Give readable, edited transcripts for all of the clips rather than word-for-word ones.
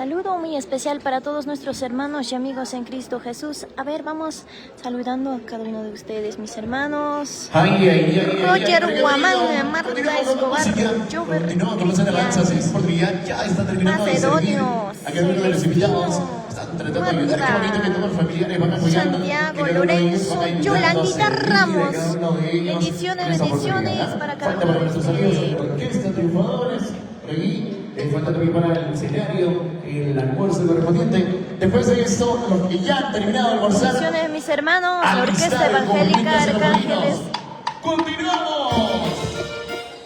Saludo muy especial para todos nuestros hermanos y amigos en Cristo Jesús. A ver, vamos saludando a cada uno de ustedes, mis hermanos. Roger Guamán, Marta Escobar, Jover, Macedonio, Santiago, Lorenzo, Yolandita Ramos. Bendiciones para cada uno de ustedes. Falta también para el escenario el almuerzo correspondiente. Después de esto, los que ya han terminado de almorzar. Bendiciones, mis hermanos, la Orquesta Evangélica Arcángeles. ¡Continuamos!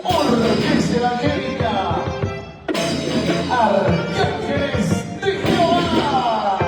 Orquesta Evangélica Arcángeles de Jehová.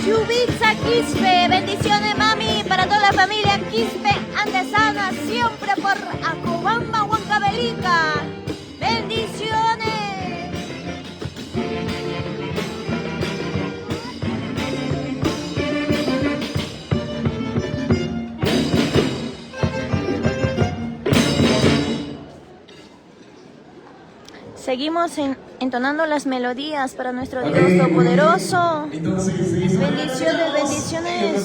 Yubitsa Quispe, bendiciones mami, para toda la familia Quispe Andesana, siempre por Acobamba, Huancavelica. Bendiciones. Seguimos entonando las melodías para nuestro Dios Todopoderoso. Bendiciones, bendiciones.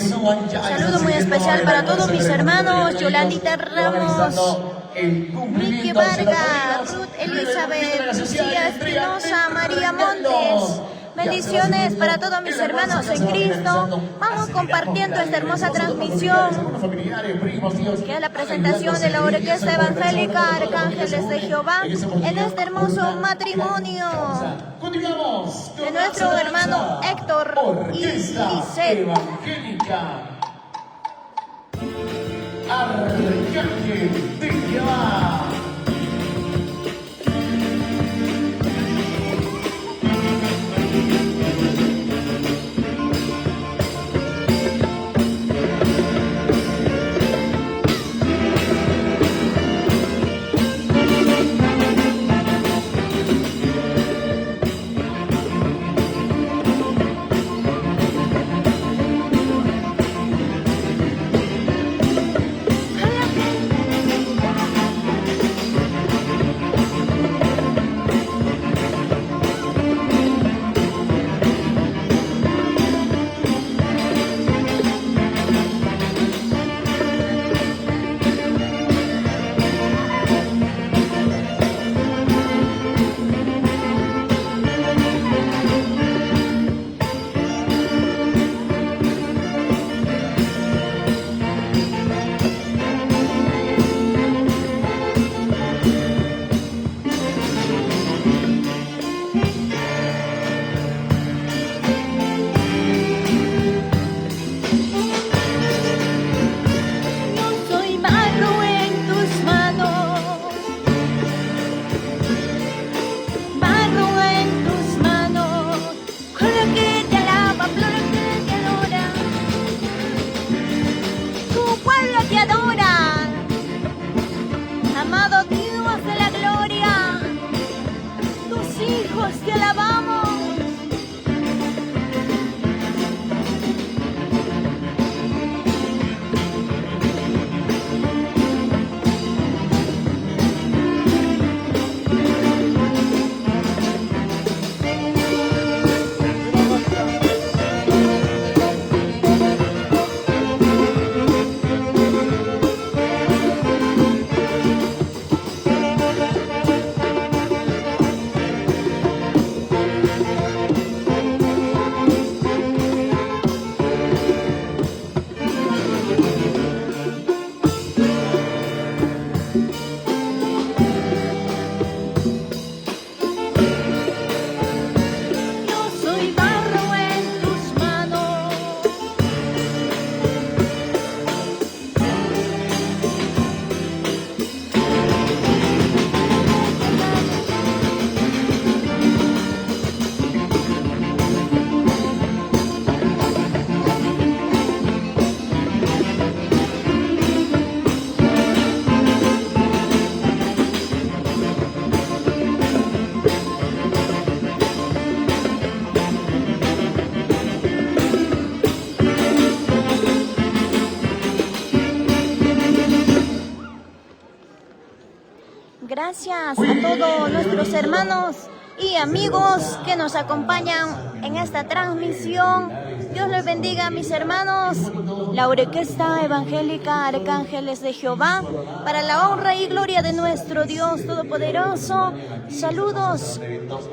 Saludo muy especial para todos mis hermanos. Yolandita Ramos, Vicky Vargas, Ruth Elizabeth, Lucía Espinosa, María Montes. Bendiciones para todos mis hermanos en Cristo. Vamos compartiendo esta hermosa transmisión, que es la presentación de la Orquesta Evangélica Arcángeles de Jehová en este hermoso matrimonio de nuestro hermano Héctor y Lisette. Arcángel de Jehová. Te alabamos. Gracias a todos nuestros hermanos y amigos que nos acompañan en esta transmisión. Dios les bendiga a mis hermanos. La Orquesta Evangélica Arcángeles de Jehová, para la honra y gloria de nuestro Dios Todopoderoso. Saludos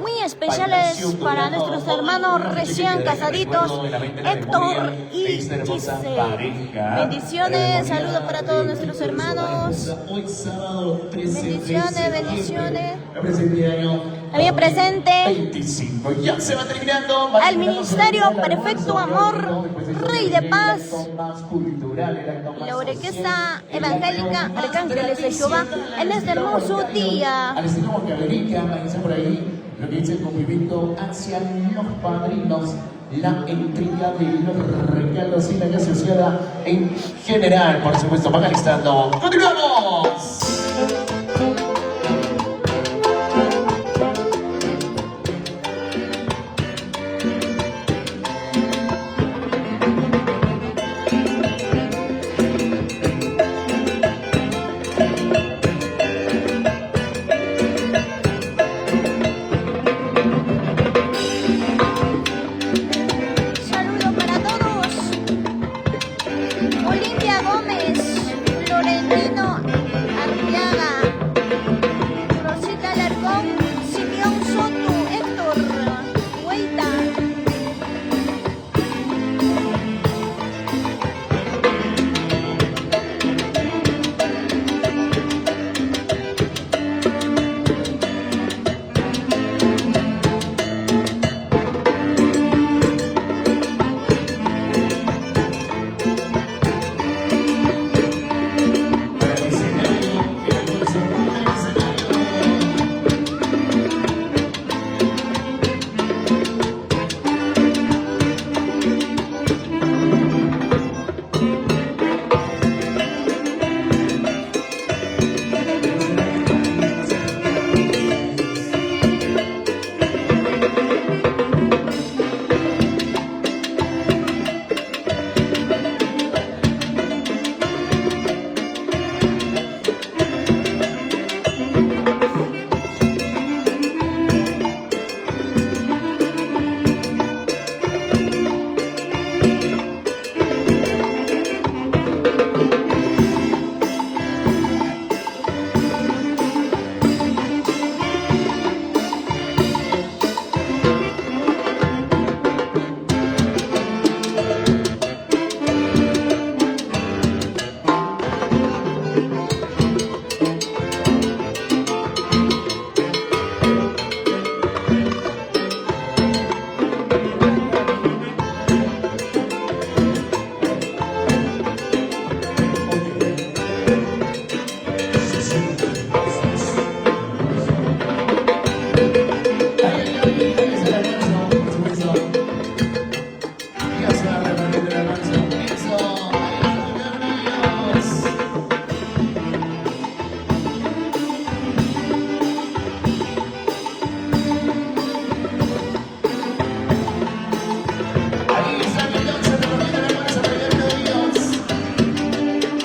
muy especiales para nuestros hermanos recién casaditos, Héctor y Giselle. Bendiciones, saludos para todos nuestros hermanos. Bendiciones, bendiciones. También presente al Ministerio Perfecto Amor, Rey de Paz, la Orquesta Evangélica Arcángeles de Jehová en este hermoso día. Al estilo Huancavelica, por ahí lo que dice el cumplimiento hacia los padrinos la entrega de los regalos y la gaseoseada en general, por supuesto. Van alistando. ¡Continuamos!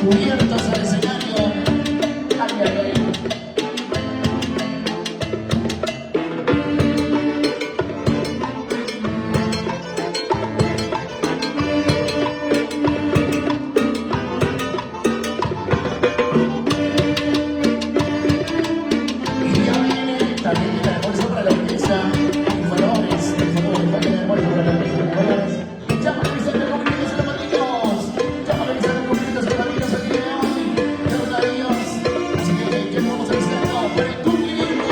Cubiertos al escenario. Ay, ay, ay. Y ya viene también el almuerzo para la empresa. Informadores, el almuerzo para la empresa. Llama a avisar de comunicados a los padrinos. Llama a avisar de comunicados a los padrinos aquí de hoy. De los navíos. Así que vamos a avisarnos por el cumplimiento.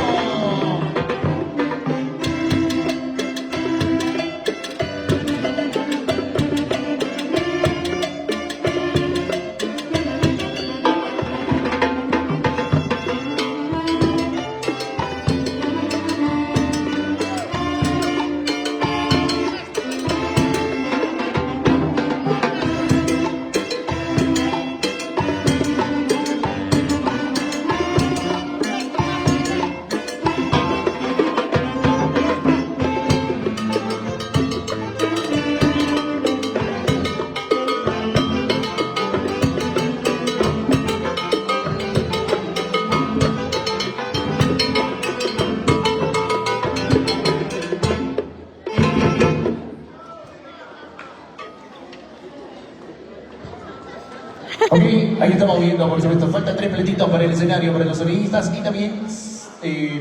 Ok, ahí estamos viendo, por supuesto, faltan 3 pletitos para el escenario, para los sonidistas y también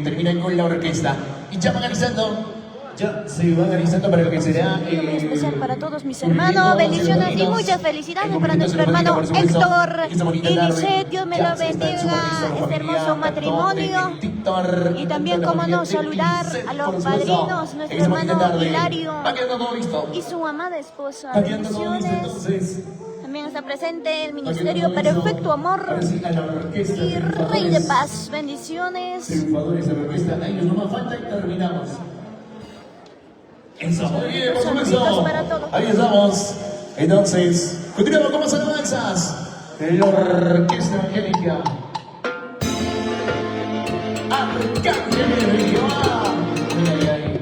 terminan con la orquesta. Y ya van avisando, ya se van avisando para lo que será. Muy especial para todos mis hermanos, bendiciones y muchas felicidades para nuestro hermano Héctor y Lisette. Dios me lo bendiga, este hermoso matrimonio. Y también, como no, saludar a los padrinos, nuestro hermano Hilario y su amada esposa. Bendiciones. También está presente el Ministerio Perfecto Amor y Rey de Paz. Bendiciones. Triunfadores de la orquesta, a ellos no más falta y terminamos. Eso, muy bien, por Saluditos supuesto. para todos. Ahí estamos. Entonces, continuamos con más alabanzas. La Orquesta Evangélica. Arcángel de Jehová. Ay, ay, ay.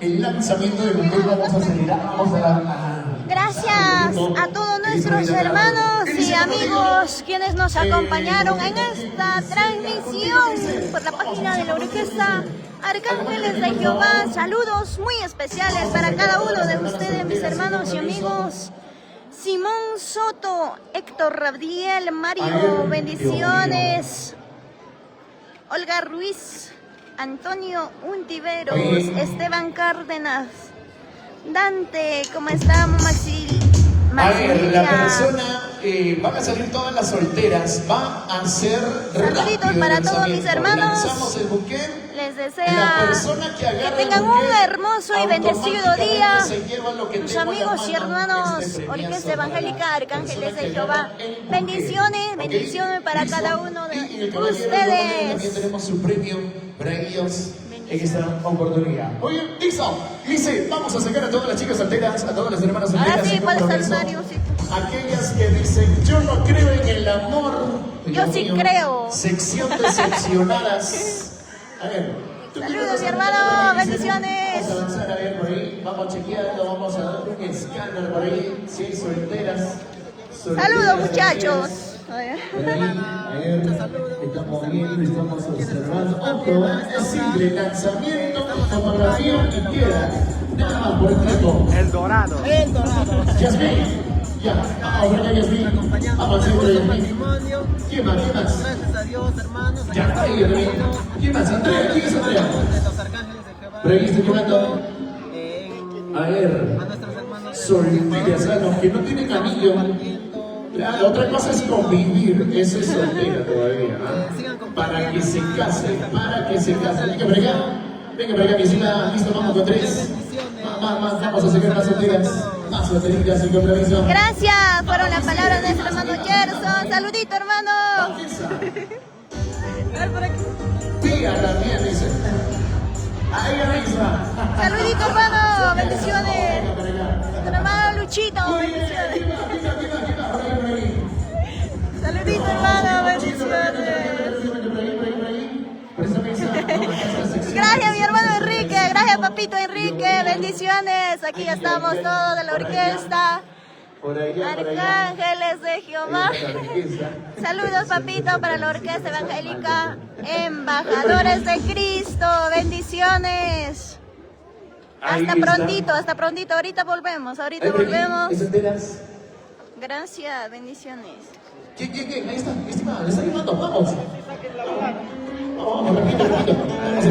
El lanzamiento del buque, vamos a acelerar, vamos a... Gracias a todos nuestros hermanos y amigos quienes nos acompañaron en esta transmisión por la página de la Orquesta Arcángeles de Jehová. Saludos muy especiales para cada uno de ustedes, mis hermanos y amigos. Simón Soto, Héctor Rabdiel, Mario, bendiciones. Olga Ruiz, Antonio Untiveros, Esteban Cárdenas, Dante, ¿cómo está Maxi? A ver, la persona, van a salir todas las solteras, va a ser saluditos para todos mis hermanos. Lanzamos el buque. Les desea que tengan un hermoso y bendecido día. Sus amigos y hermanos, Orquesta Evangélica Arcángeles de Jehová. Bendiciones, bendiciones para cada uno de ustedes. También tenemos su premio para ellos en esta oportunidad. Oye, listo. Dice, vamos a sacar a todas las chicas solteras, a todas las hermanas solteras. Ahora sí, puedes saludar, aquellas que dicen, yo no creo en el amor. Yo sí creo. Sección decepcionadas. A ver. Saludos, mi hermano, bendiciones. Vamos a avanzar, a ver, por ahí. Vamos chequeando, vamos a dar un escándalo por ahí. Si hay solteras. Saludos, muchachos. A ver, estamos viendo, estamos observando. Ojo, es simple, lanzamiento, fotografía y piedra. Nada más por el trato. El Dorado. El Dorado. Yasmín. Ya, vamos a ver, Yasmín. Vamos a ver, Yasmín. ¿Quién más? ¿Quién más? Gracias a Dios, hermanos. Ya está ahí, Yasmín. ¿Quién más? Andrea, ¿quién es Andrea? De los Arcángeles de Jehová. Pero ahí estoy jugando. A ver. A nuestros hermanos. Solteras, a los que no tienen anillo. La otra cosa es convivir, eso es soltera todavía. ¿Ah? para que se case, para que se case. Venga para acá, mi estima, listo, vamos con 3. Vamos a sacar más baterías sin compromiso. Gracias, fueron las palabras de nuestro hermano Gerson. Saludito, hermano. A ver por aquí. Tía también dice. A ella misma. Saludito, hermano. Bendiciones. Nuestro hermano Luchito. Bendiciones. Saludito, hermano. Bendiciones. Gracias, mi hermano Enrique. Gracias, papito Enrique. Bendiciones. Aquí ya estamos todos de la orquesta. Arcángeles de Jehová. Saludos, papito, para la orquesta evangélica Embajadores de Cristo. Bendiciones. Hasta prontito. Ahorita volvemos. Gracias, bendiciones. ¿Quién? Ahí está, estimada, le está llamando. Vamos. Vamos, repito. Vamos a